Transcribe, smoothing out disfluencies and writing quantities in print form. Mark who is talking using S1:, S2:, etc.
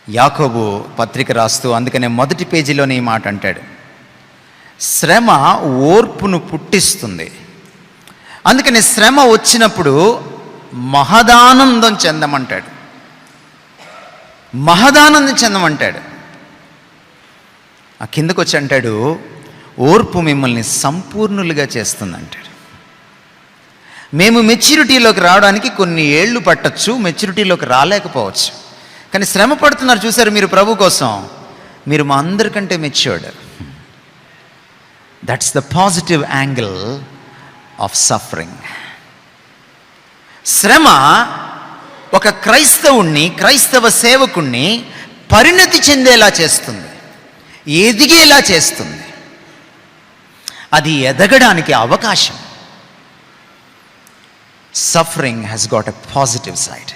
S1: యాకోబు పత్రిక రాస్తూ అందుకనే మొదటి పేజీలోనే ఈ మాట అంటాడు, శ్రమ ఓర్పును పుట్టిస్తుంది. అందుకని శ్రమ వచ్చినప్పుడు మహదానందం చెందమంటాడు, మహదానందం చెందమంటాడు. ఆ కిందకు వచ్చి అంటాడు, ఓర్పు మిమ్మల్ని సంపూర్ణులుగా చేస్తుంది అంటాడు. మేము మెచ్యూరిటీలోకి రావడానికి కొన్ని ఏళ్ళు పట్టచ్చు, మెచ్యూరిటీలోకి రాలేకపోవచ్చు. కానీ శ్రమ పడుతున్నారు చూసారు మీరు ప్రభు కోసం, మీరు మా అందరికంటే matured. That's the positive angle of suffering. శ్రమ ఒక క్రైస్తవుణ్ణి, క్రైస్తవ సేవకుణ్ణి పరిణతి చెందేలా చేస్తుంది, ఎదిగేలా చేస్తుంది. అది ఎదగడానికి అవకాశం. Suffering has got a positive side.